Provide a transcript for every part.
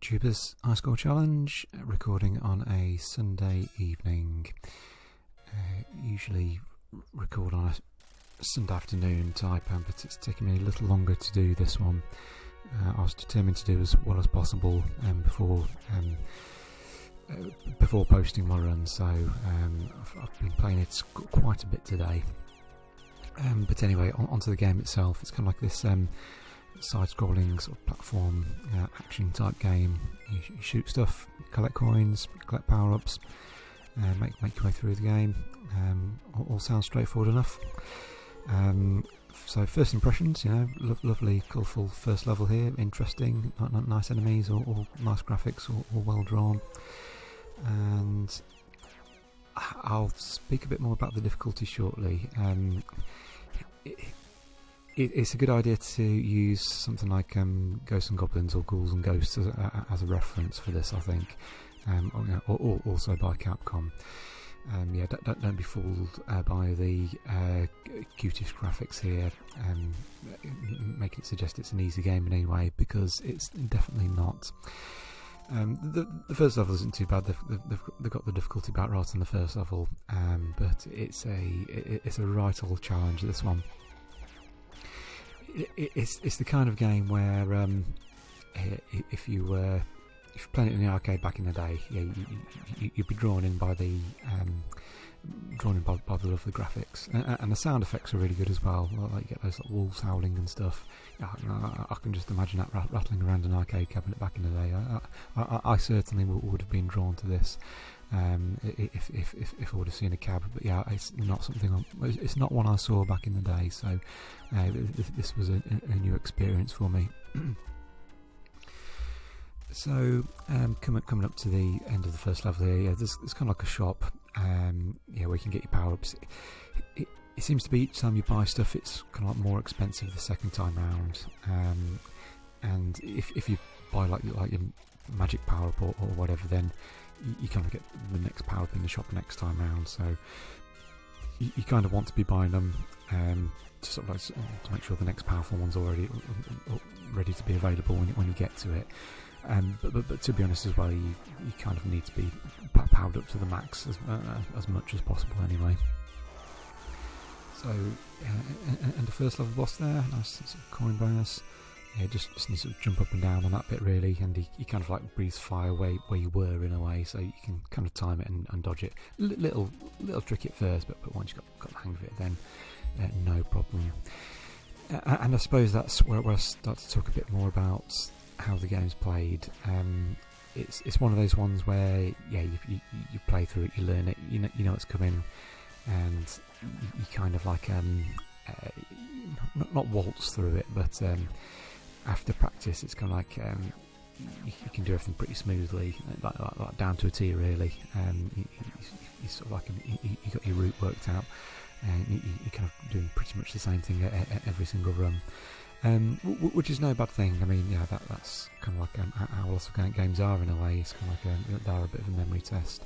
Tubers High Score Challenge, recording on a Sunday evening. Usually record on a Sunday afternoon type, but it's taken me a little longer to do this one. I was determined to do as well as possible before posting my run, so I've been playing it quite a bit today. But anyway, onto the game itself. It's kind of like this side-scrolling sort of platform action type game. You shoot stuff, collect coins, collect power-ups, make your way through the game. All sounds straightforward enough. So first impressions, lovely, colourful first level here, interesting, nice enemies, all nice graphics, all well drawn. And I'll speak a bit more about the difficulty shortly. It's a good idea to use something like Ghosts and Goblins or Ghouls and Ghosts as a reference for this, I think. Also by Capcom. Don't be fooled by the cutish graphics here, making it suggest it's an easy game in any way, because it's definitely not. The first level isn't too bad. They've got the difficulty back right on the first level, but it's a right old challenge, this one. It's the kind of game where if you're playing it in the arcade back in the day, you'd be drawn in by the love of the graphics, and the sound effects are really good as well. Like you get those wolves howling and stuff. I can just imagine that rattling around an arcade cabinet back in the day. I certainly would have been drawn to this if I would have seen a cab. But yeah, it's not something. It's not one I saw back in the day. So this was a new experience for me. So coming up to the end of the first level here, there's kind of like a shop, where you can get your power-ups. It seems to be each time you buy stuff, it's kind of like more expensive the second time round. And if you buy like your magic power-up or whatever, then you kind of get the next power-up in the shop next time round. So you kind of want to be buying them to sort of like, to make sure the next powerful one's already ready to be available when you get to it. But to be honest as well, you kind of need to be powered up to the max as much as possible anyway. So and the first level boss there, nice sort of coin bonus. Yeah, just need to jump up and down on that bit really, and he kind of like breathes fire where you were in a way, so you can kind of time it and dodge it. Little tricky at first, but once you've got the hang of it, then no problem. And I suppose that's where I start to talk a bit more about how the game's played. It's one of those ones where you play through it, you learn it, you know what's coming, and you kind of like not waltz through it, but after practice it's kind of like you can do everything pretty smoothly, like down to a T really. You sort of like you got your route worked out, and you're kind of doing pretty much the same thing every single run. Which is no bad thing. I mean, that's kind of like how lots of games are in a way. It's kind of like they are a bit of a memory test.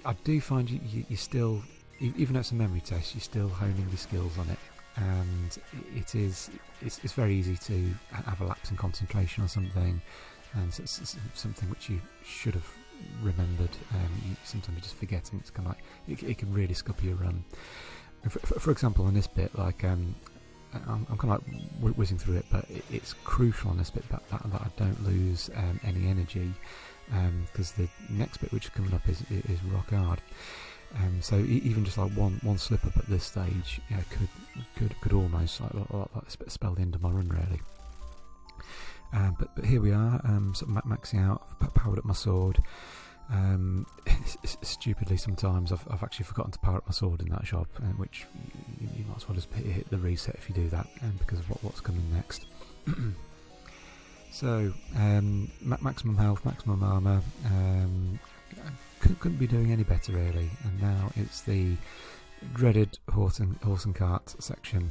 I do find you still, even though it's a memory test, you're still honing your skills on it, and it's very easy to have a lapse in concentration or something, and it's something which you should have remembered. Sometimes you just forget, and it's kind of like it can really scupper your run. For example, in this bit, like I'm kind of like whizzing through it, but it's crucial on this bit that I don't lose any energy, because the next bit which is coming up is rock hard. So even just like one slip up at this stage, could almost like spell the end of my run really. But here we are, sort of maxing out, powered up my sword. Stupidly sometimes I've actually forgotten to power up my sword in that shop, which you might as well just hit the reset if you do that, because of what's coming next. So maximum health, maximum armour, couldn't be doing any better really. And now it's the dreaded horse and cart section.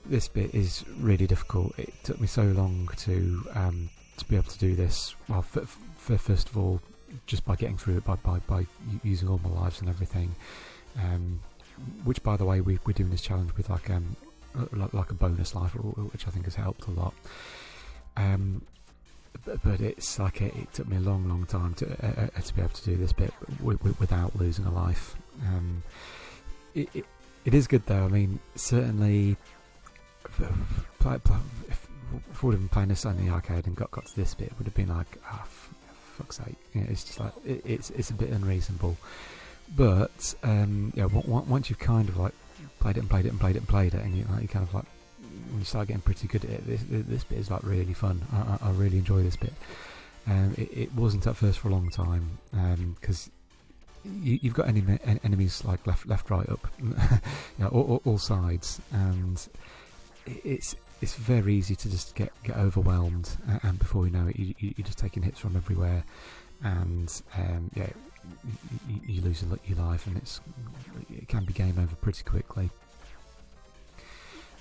This bit is really difficult. It took me so long to be able to do this. Well, first of all, just by getting through it, by using all my lives and everything, which by the way we're doing this challenge with like like a bonus life, which I think has helped a lot. But it's like it took me a long time to be able to do this bit without losing a life. It is good though. I mean, certainly, if I would have been playing this on the arcade and got to this bit, it would have been like, fuck's sake. It's just like it's a bit unreasonable. But once you've kind of like played it, and you kind of like, when you start getting pretty good at it, this bit is like really fun. I really enjoy this bit. It wasn't at first for a long time because you've got enemies like left, right, up, all sides, and it's very easy to just get overwhelmed, and before you know it, you're just taking hits from everywhere, and you lose your life, and it can be game over pretty quickly.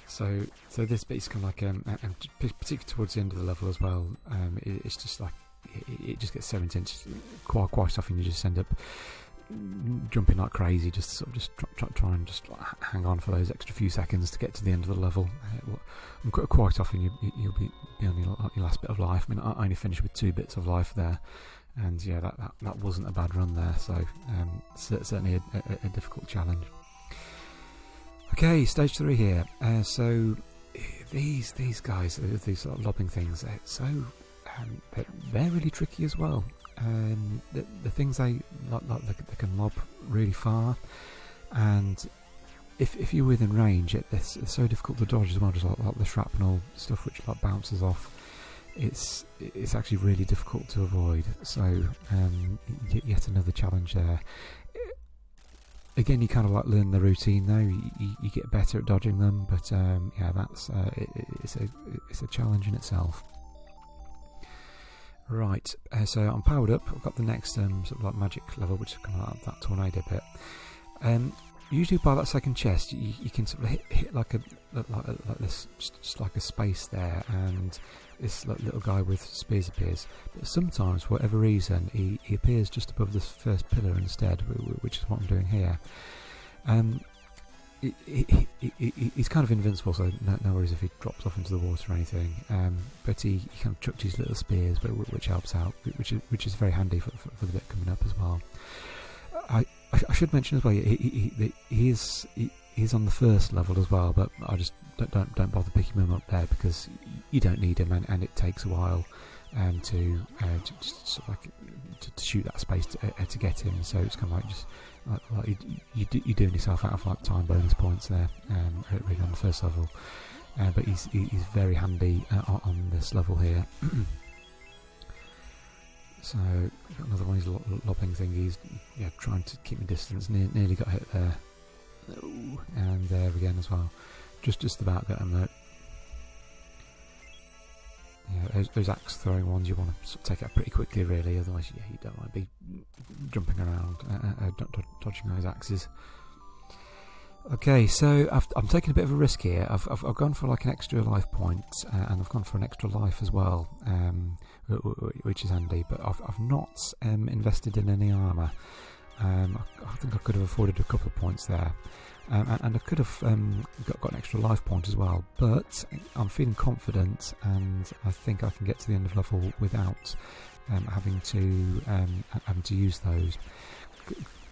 So this bit is kind of like, and particularly towards the end of the level as well, it's just like, it just gets so intense. Quite often you just end up jumping like crazy, just sort of just try and just hang on for those extra few seconds to get to the end of the level. And quite often you'll be on your last bit of life. I mean, I only finished with 2 bits of life there, and yeah, that wasn't a bad run there. So certainly a difficult challenge. Okay, stage 3 here. So these guys, these sort of lobbing things, they're really tricky as well. The things they can lob really far, and if you're within range, it's so difficult to dodge as well. Just like the shrapnel stuff, which like bounces off. It's actually really difficult to avoid. So yet another challenge there. Again, you kind of like learn the routine though. You get better at dodging them, but that's it's a challenge in itself. Right, so I'm powered up. I've got the next sort of like magic level, which is kind of like that tornado bit. Usually by that second chest, you can sort of hit like this, just like a space there, and this little guy with spears appears. But sometimes, for whatever reason, he appears just above this first pillar instead, which is what I'm doing here. He's kind of invincible, so no worries if he drops off into the water or anything. But he kind of chucked his little spears, which helps out, which is very handy for the bit coming up as well. I should mention as well, he is on the first level as well, but I just don't bother picking him up there because you don't need him, and it takes a while to sort of like to shoot that space to get him. So it's kind of like just like you're doing yourself out of like time bonus points there, really on the first level. But he's very handy on this level here. So another one, he's lobbing thing. He's trying to keep me distance. Nearly got hit there. And there again as well. Just about got him there. Yeah, those axe throwing ones, you want to sort of take out pretty quickly, really. Otherwise, you don't want to be jumping around, dodging those axes. Okay, so I'm taking a bit of a risk here. I've gone for like an extra life point, and I've gone for an extra life as well, which is handy. But I've not invested in any armour. I think I could have afforded a couple of points there, and I could have got an extra life point as well. But I'm feeling confident, and I think I can get to the end of level without having to use those.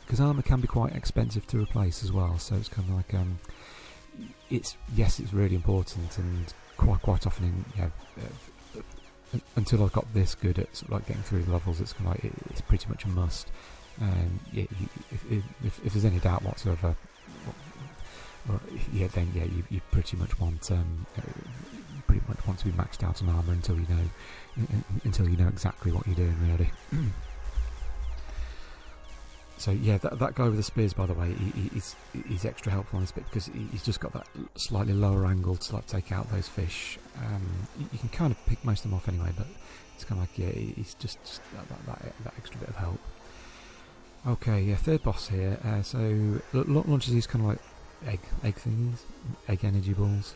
Because armour can be quite expensive to replace as well, so it's kind of like it's really important, and quite often until I've got this good at sort of like getting through the levels, it's kind of like it's pretty much a must. If there's any doubt whatsoever, you pretty much want to be maxed out on armour until you know exactly what you're doing, really. So yeah, that guy with the spears, by the way, he's extra helpful on this bit because he's just got that slightly lower angle to like take out those fish. You can kind of pick most of them off anyway, but it's kind of like he's just that extra bit of help. Okay, yeah, third boss here. So launches these kind of like egg thingies, egg energy balls,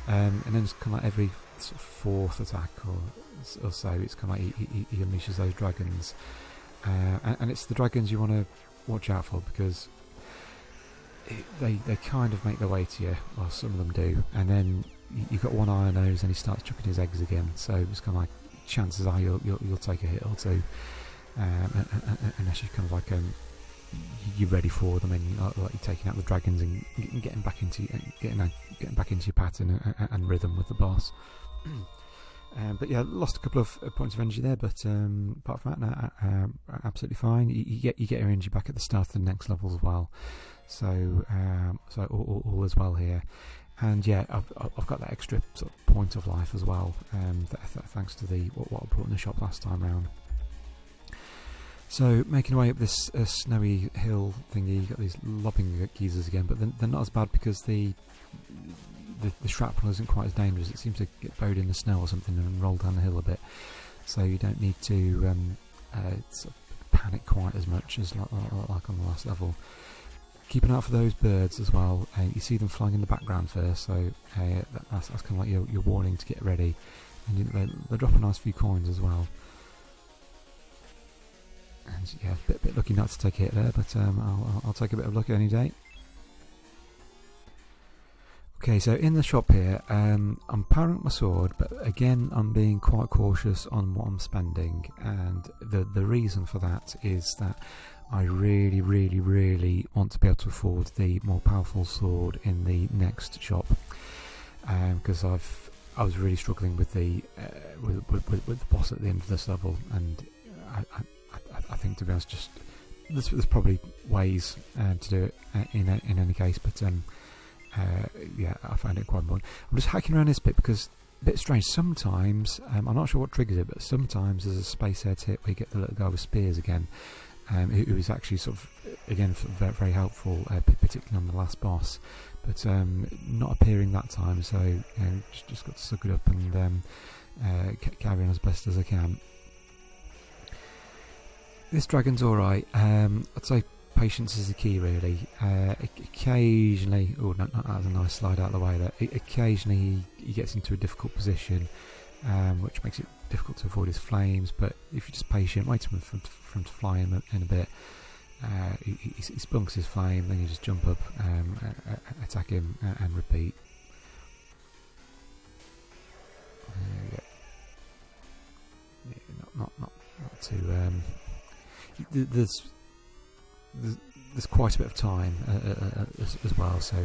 and then it's kind of like every sort of fourth attack or so, it's kind of like he unleashes those dragons. And it's the dragons you want to watch out for, because they kind of make their way to you. Well, some of them do, and then you've got one eye on nose, and he starts chucking his eggs again. So it's kind of like chances are you'll take a hit or two, unless you kind of like you're ready for them, and you're taking out the dragons and getting back into your pattern and rhythm with the boss. But yeah, lost a couple of points of energy there, but apart from that, absolutely fine. You get your energy back at the start of the next level as well, so all is well here. And yeah, I've got that extra sort of point of life as well, thanks to what I brought in the shop last time round. So making away up this snowy hill thingy, you got these lobbing geezers again, but they're not as bad because the shrapnel isn't quite as dangerous. It seems to get buried in the snow or something and roll down the hill a bit, so you don't need to sort of panic quite as much as like on the last level. Keep an eye out for those birds as well. You see them flying in the background first, so that's kind of like your warning to get ready. And they drop a nice few coins as well. And yeah, a bit lucky not to take a hit there, but I'll take a bit of luck any day. Okay, so in the shop here, I'm powering up my sword, but again I'm being quite cautious on what I'm spending, and the reason for that is that I really, really, really want to be able to afford the more powerful sword in the next shop, because I was really struggling with the boss at the end of this level, and I think, to be honest, there's probably ways to do it in any case, but yeah, I find it quite boring. I'm just hacking around this bit because a bit strange. Sometimes I'm not sure what triggers it, but sometimes there's a space head hit where you get the little guy with spears again, who is actually sort of again very, very helpful, particularly on the last boss, but not appearing that time. So just got to suck it up and carry on as best as I can. This dragon's alright. I'd say patience is the key, really. Occasionally, oh, no, that was a nice slide out of the way there. Occasionally he gets into a difficult position, which makes it difficult to avoid his flames, but if you're just patient, wait for him to fly in a bit, he spunks his flame, then you just jump up, attack him, and repeat. Not too... There's quite a bit of time as well, so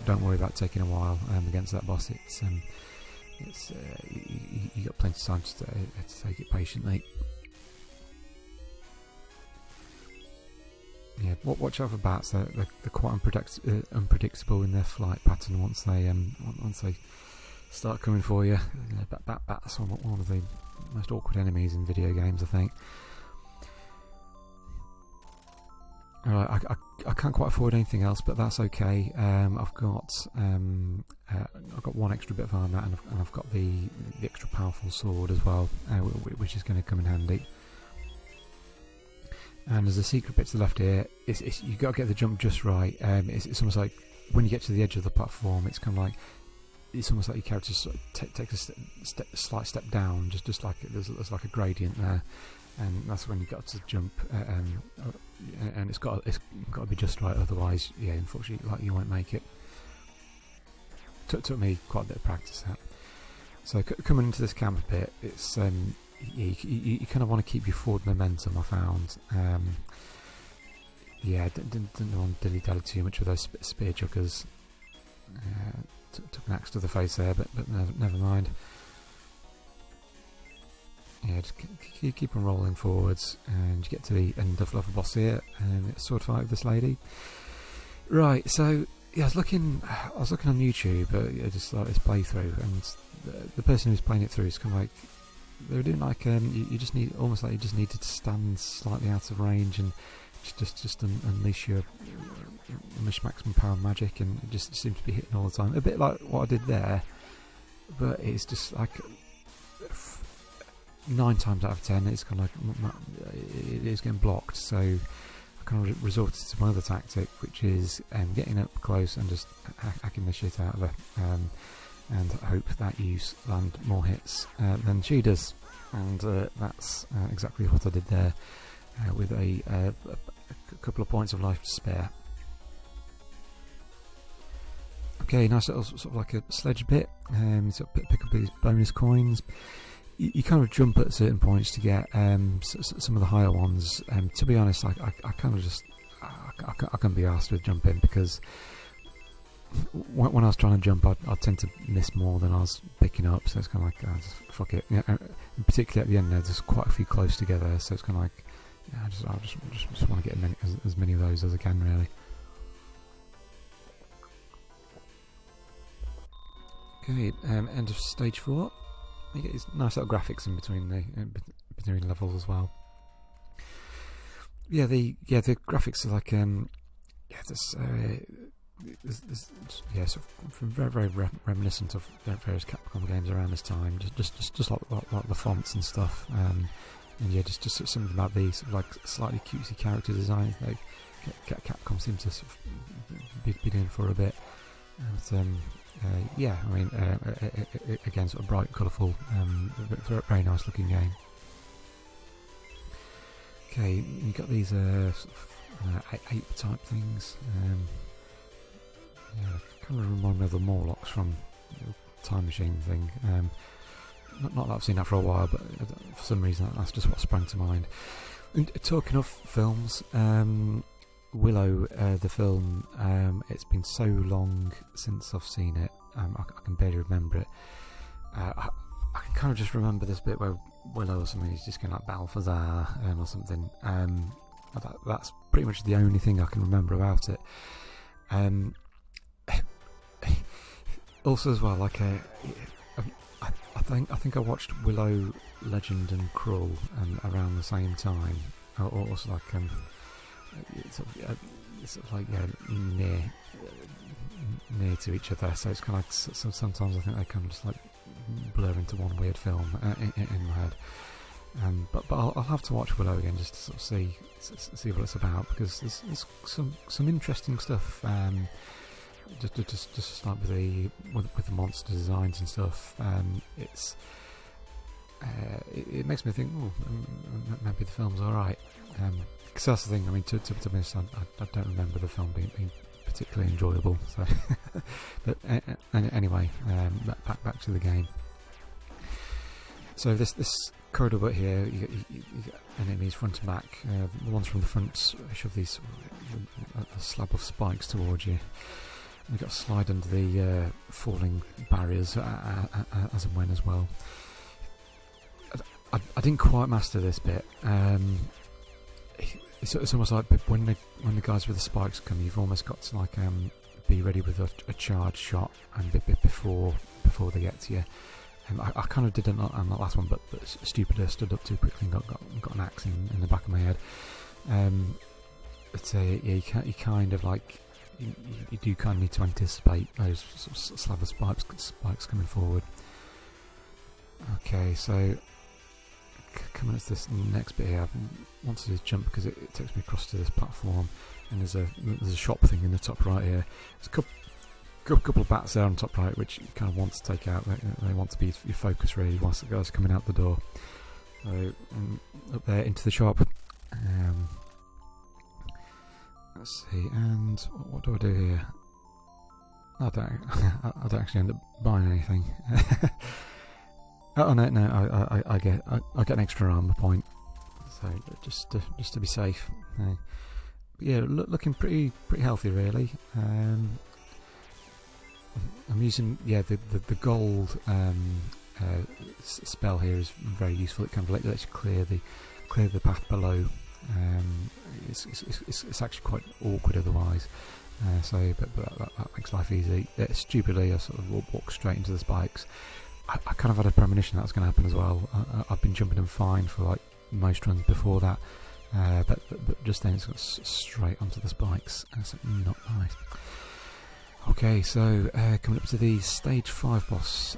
don't worry about taking a while against that boss. You got plenty of time to take it patiently. Yeah, watch out for bats. They're quite unpredictable in their flight pattern once they start coming for you. Bats are one of the most awkward enemies in video games, I think. Alright, I can't quite afford anything else, but that's okay. I've got one extra bit of armour, and I've got the extra powerful sword as well, which is going to come in handy. And there's a secret bit to the left here. You've got to get the jump just right. It's almost like when you get to the edge of the platform, it's kind of like it's almost like your character sort of takes a slight step down, just like there's like a gradient there. And that's when you got to jump, and it's got to be just right. Otherwise, yeah, unfortunately, you won't make it. Took me quite a bit of practice that. So coming into this camp a bit, it's you kind of want to keep your forward momentum. I found, yeah, didn't want to dilly-dally too much with those spear chuckers. Took an axe to the face there, but never mind. Yeah, just keep on rolling forwards, and you get to the end of level boss here, and it's sword fight with this lady. Right, so yeah, I was looking on YouTube, just like this playthrough, and the person who's playing it through is kind of like they were doing like you just need almost like you just needed to stand slightly out of range and just unleash your maximum power magic, and it just seemed to be hitting all the time. A bit like what I did there, but it's just like 9 times out of 10 it's kind of like it is getting blocked, so I kind of resorted to my other tactic, which is getting up close and just hacking the shit out of her, and hope that you land more hits than she does, and that's exactly what I did there, with a couple of points of life to spare. Okay, nice little sort of like a sledge bit. Sort of pick up these bonus coins. You kind of jump at certain points to get some of the higher ones. To be honest, I kind of just I can't be asked with jumping, because when I was trying to jump, I'd tend to miss more than I was picking up. So it's kind of like, just fuck it. Yeah, and particularly at the end, there's quite a few close together. So it's kind of like, yeah, I just want to get as many of those as I can, really. Okay, end of stage 4. You get these nice little graphics in between between levels as well. Yeah, the graphics are like sort of very reminiscent of various Capcom games around this time. Just like the fonts and stuff. And yeah, just something about these sort of like slightly cutesy character designs that Capcom seems to sort of be doing for a bit. And yeah, I mean, again, sort of bright, colourful, very nice looking game. Okay, you got these sort of ape type things. Yeah, kind of remind me of the Morlocks from the Time Machine thing. Not that I've seen that for a while, but for some reason that's just what sprang to mind. And talking of films, Willow, the film, it's been so long since I've seen it, I can barely remember it. I can kind of just remember this bit where Willow or something is just going like Balthazar or something. That's pretty much the only thing I can remember about it. Also, as well, like I think I watched Willow, Legend and Cruel around the same time. Also, like it's sort of like near to each other, so it's kind of like sometimes I think they kind of just like blur into one weird film in my head. But I'll have to watch Willow again just to sort of see what it's about, because there's some interesting stuff. Just like with the monster designs and stuff. It makes me think, maybe the film's alright. Because that's the thing. I mean, to be honest, I don't remember the film being particularly enjoyable. So, but anyway, back to the game. So this corridor bit here, you get enemies front and back. The ones from the front shove these a slab of spikes towards you. You've got to slide under the falling barriers as and when as well. I didn't quite master this bit. It's almost like when the guys with the spikes come, you've almost got to like be ready with a charge shot and before they get to you. I kind of did it on the last one, but stupid, I stood up too quickly and got an axe in the back of my head. But yeah, you kind of like you do kind of need to anticipate those sort of slab of spikes coming forward. Okay, so coming to this next bit here, I want to do jump because it takes me across to this platform, and there's a shop thing in the top right here. There's a couple of bats there on top right, which you kind of want to take out. They want to be your focus really whilst the guys are coming out the door. So up there into the shop. Let's see, and what do I do here? I don't actually end up buying anything. Oh no! I get an extra armor point, so just to be safe. But yeah, looking pretty healthy really. I'm using the gold spell here is very useful. It kind of lets you clear the path below. It's actually quite awkward otherwise. But that makes life easy. Stupidly, I sort of walk straight into the spikes. I kind of had a premonition that was going to happen as well. I've been jumping them fine for like most runs before that, but just then it's got straight onto the spikes, and it's not nice. Okay, so coming up to the stage 5 boss,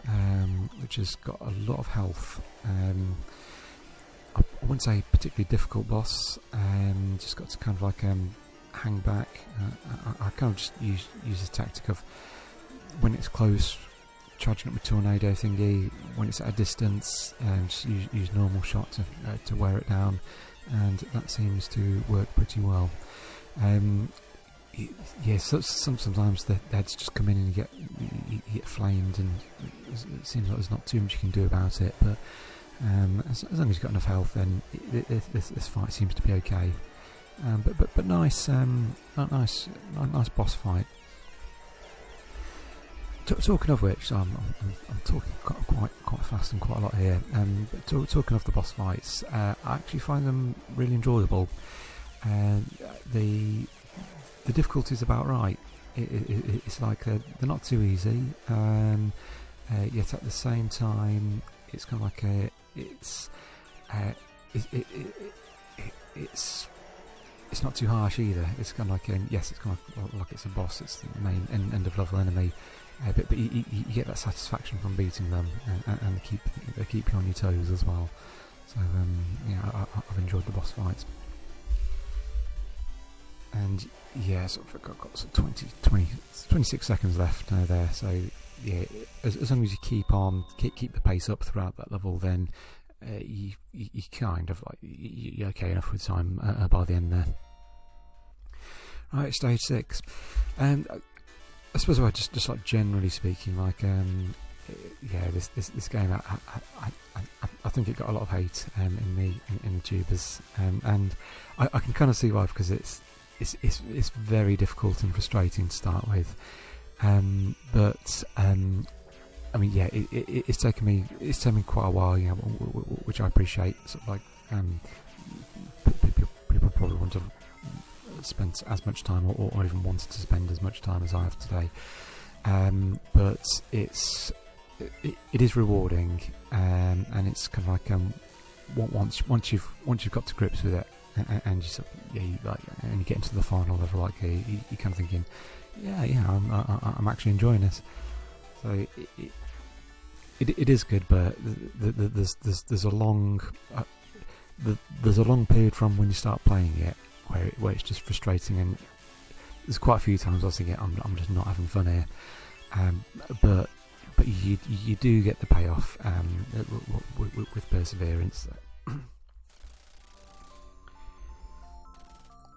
which has got a lot of health. I wouldn't say particularly difficult boss. Just got to kind of like hang back. I kind of just use this tactic of when it's close, charging up my tornado thingy. When it's at a distance, just use normal shot to wear it down, and that seems to work pretty well. yeah, sometimes the heads just come in and you get flamed, and it seems like there's not too much you can do about it. But as long as you've got enough health, then this fight seems to be okay. But nice, nice boss fight. Talking of which, I'm talking quite fast and quite a lot here. But talking of the boss fights, I actually find them really enjoyable. The difficulty's about right. It's like they're not too easy, yet at the same time, it's kind of like it's not too harsh either. It's kind of like yes, it's kind of like it's a boss. It's the main end of level enemy, but you get that satisfaction from beating them, and they keep you on your toes as well. So yeah, I've enjoyed the boss fights. And yeah, so I've got 26 seconds left there. So yeah, as long as you keep the pace up throughout that level, then you kind of like you're okay enough with time by the end there. Right, stage 6, and I suppose just like generally speaking, like yeah, this game I think it got a lot of hate in the tubers, and I can kind of see why, because it's very difficult and frustrating to start with, but I mean, yeah, it's taken me quite a while, you know, which I appreciate. Sort of like people probably want to spend as much time, or even wanted to spend as much time as I have today, but it is rewarding, and it's kind of like once you've got to grips with it, and you sort of, and you get into the final level, like you're kind of thinking, I'm actually enjoying this. So it is good, but there's a long period from when you start playing it where it's just frustrating, and there's quite a few times I was thinking I'm just not having fun here, but you do get the payoff with perseverance.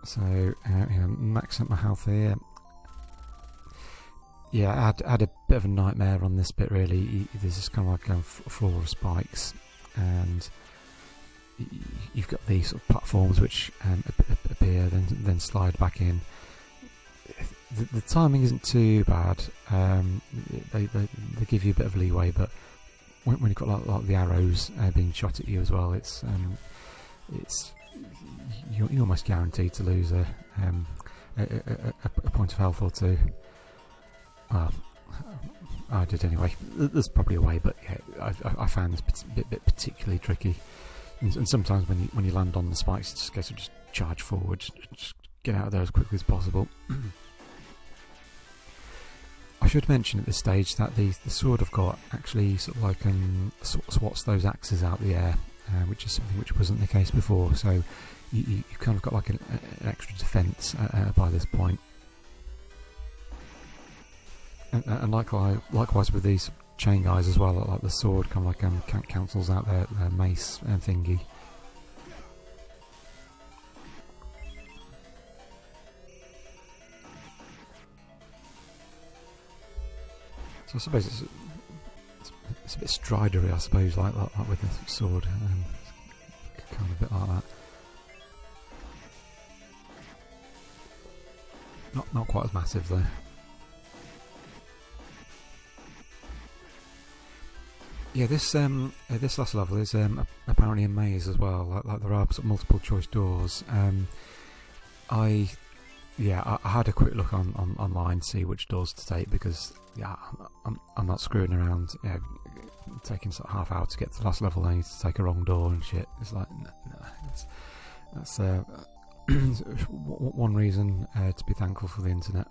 So max up my health here. Yeah, I had a bit of a nightmare on this bit, really. There's this kind of like a floor of spikes, and you've got these sort of platforms which appear, then slide back in. The timing isn't too bad. They give you a bit of leeway, but when you've got like the arrows being shot at you as well, you're almost guaranteed to lose a point of health or two. Well, I did anyway. There's probably a way, but yeah, I found this bit particularly tricky. And sometimes when you land on the spikes, it's just a case of just charge forward, just get out of there as quickly as possible. I should mention at this stage that the sword I've got actually sort of like swats those axes out the air, which is something which wasn't the case before. So you've kind of got like an extra defence by this point. And likewise with these chain guys as well, like the sword kind of like cancels out their mace thingy. So I suppose it's a bit stridery, I suppose, like with the sword, kind of a bit like that. Not quite as massive though. Yeah, this last level is apparently a maze as well. Like there are sort of multiple choice doors. I had a quick look online to see which doors to take, because I'm not screwing around. Taking sort of half hour to get to the last level, I need to take a wrong door and shit. It's like that's one reason to be thankful for the internet.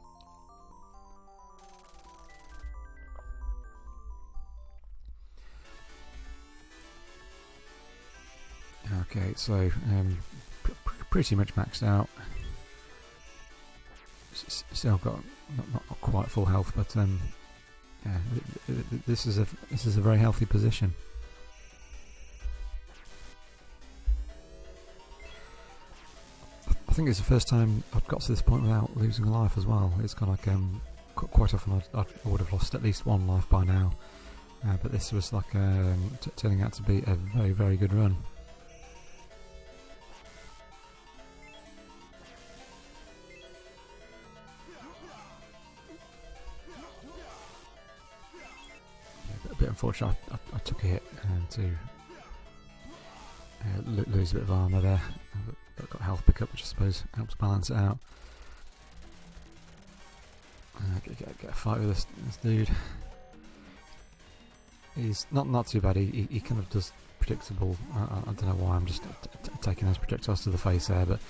Okay, so pretty much maxed out. Still got not quite full health, but yeah, this is a very healthy position. I think it's the first time I've got to this point without losing a life as well. It's kind of like quite often I would have lost at least one life by now, but this was like turning out to be a very, very good run. A bit unfortunate. I took a hit to lose a bit of armour there. I've got a health pickup, which I suppose helps balance it out. Get a fight with this dude. He's not too bad. He kind of does predictable. I don't know why I'm just taking those projectiles to the face there, but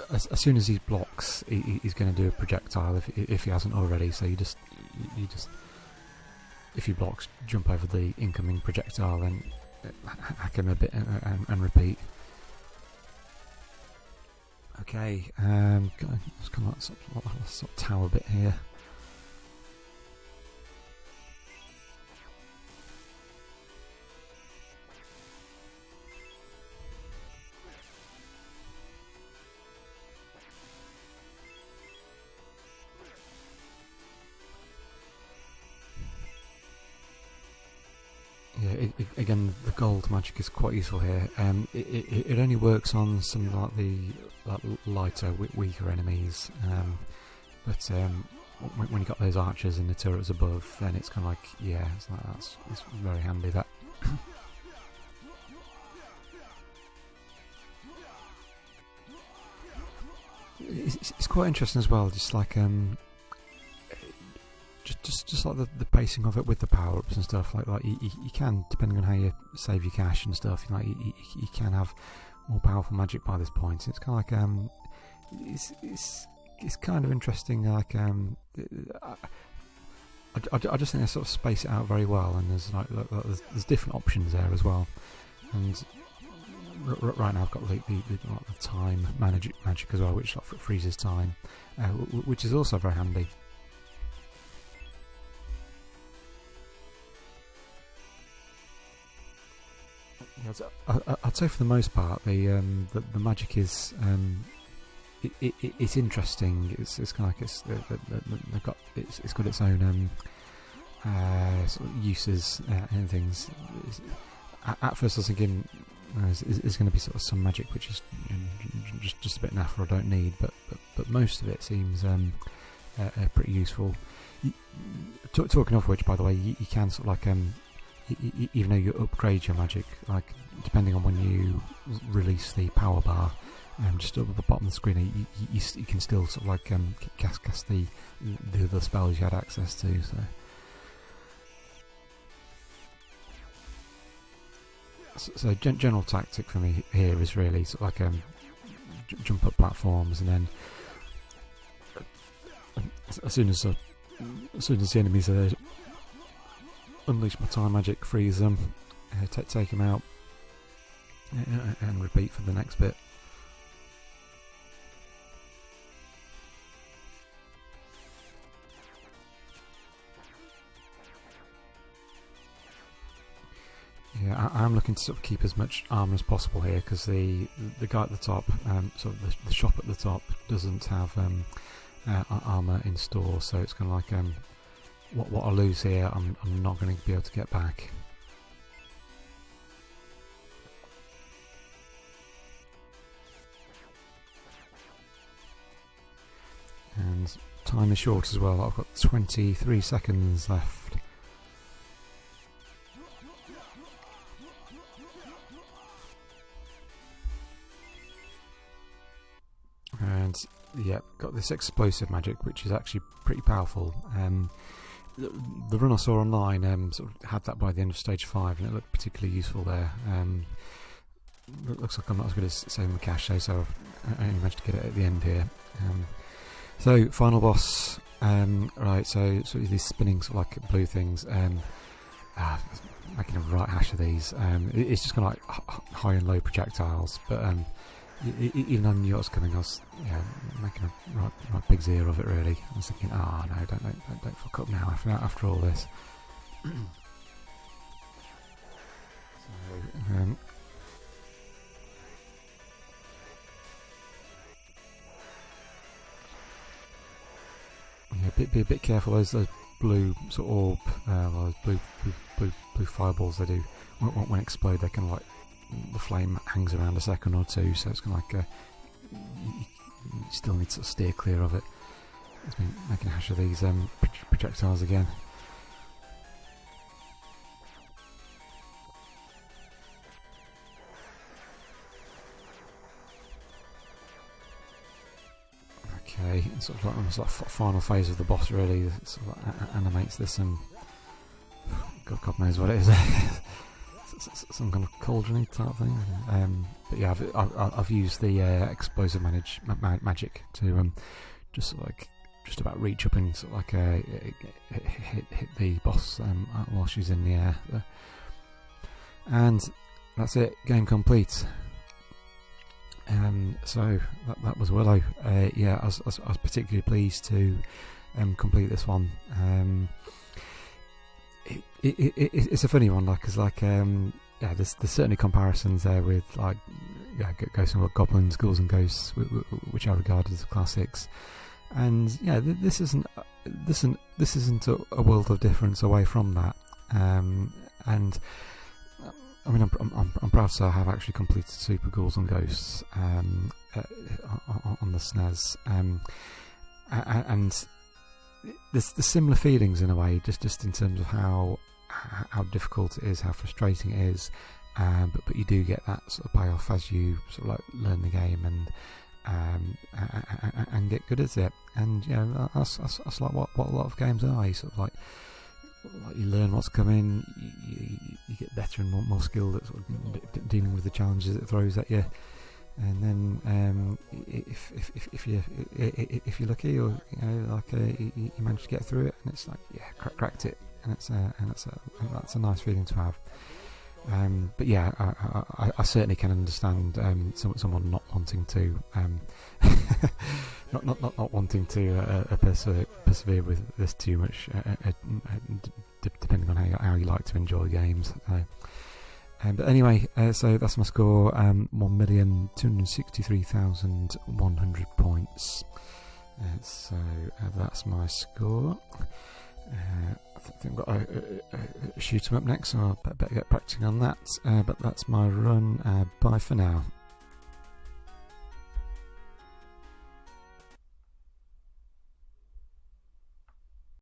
as soon as he blocks, he's going to do a projectile if he hasn't already. So you just if he blocks, jump over the incoming projectile, then hack him a bit and repeat. Okay, it's kind of like sort of tower bit here. Yeah, again, the gold magic is quite useful here. It only works on some like the lighter, weaker enemies. But when you got those archers in the turrets above, then it's kind of like, yeah, it's very handy. That. It's quite interesting as well. Just like just like the pacing of it with the power-ups and stuff, like you can, depending on how you save your cash and stuff, like you can have more powerful magic by this point. It's kind of like it's kind of interesting. Like I just think they sort of space it out very well, and there's there's different options there as well. And right now I've got the time magic as well, which like freezes time, which is also very handy. I'd say for the most part the magic is it's interesting. It's kind of like it's got its own sort of uses and things. At first I was thinking there's going to be sort of some magic which is just a bit naff or I don't need, but most of it seems pretty useful. Talking of which, by the way, you can sort of like even though you upgrade your magic, like depending on when you release the power bar, just up at the bottom of the screen, you can still sort of like cast the other spells you had access to. So general tactic for me here is really sort of like jump up platforms, and then as soon as the enemies are there, unleash my time magic, freeze them, take them out, and repeat for the next bit. Yeah, I'm looking to sort of keep as much armour as possible here, because the guy at the top, sort of the shop at the top, doesn't have armour in store, so it's kind of like what I lose here, I'm not going to be able to get back. And time is short as well. I've got 23 seconds left. And yeah, got this explosive magic, which is actually pretty powerful. The run I saw online sort of had that by the end of stage 5, and it looked particularly useful there. Looks like I'm not as good as saving the cash, so I only managed to get it at the end here. So final boss, right? So these spinning sort of like blue things. Making a right hash of these. It's just kind of like high and low projectiles, but even though I knew what was coming, I was making a right big zero of it really. I was thinking, no, don't fuck up now after all this. be a bit careful. Those blue sort of orb, well, those blue fireballs they do when explode. They can like the flame hangs around a second or two, so it's kind of like you still need to sort of steer clear of it. It's been making a hash of these projectiles again. Okay, it's sort of like almost like final phase of the boss really. It sort of like animates this and God knows what it is. Some kind of cauldron type thing. But yeah, I've used the explosive magic to just about reach up and sort of like hit the boss while she's in the air. And that's it. Game complete. So that was Willow. Yeah, I was particularly pleased to complete this one. It's a funny one, like, cause like yeah, there's certainly comparisons there with like Ghosts and Goblins, Ghouls and Ghosts, which I regard as classics. And yeah, this isn't a world of difference away from that. And I mean, I'm proud to say I have actually completed Super Ghouls and Ghosts on the SNES, and there's similar feelings in a way, just in terms of how difficult it is, how frustrating it is, but you do get that sort of payoff as you sort of like learn the game and get good at it. And you know, that's like what a lot of games are. You sort of like you learn what's coming, you get better and more skilled at sort of dealing with the challenges it throws at you. And then if you're lucky, or you know, like you manage to get through it, and it's like, yeah, cracked it, and that's a nice feeling to have. But yeah, I certainly can understand someone not wanting to not wanting to persevere with this too much, depending on how you like to enjoy games. But anyway, so that's my score, 1,263,100 points. So that's my score. I think I've got a shoot 'em up next, so I better get practicing on that. But that's my run. Bye for now.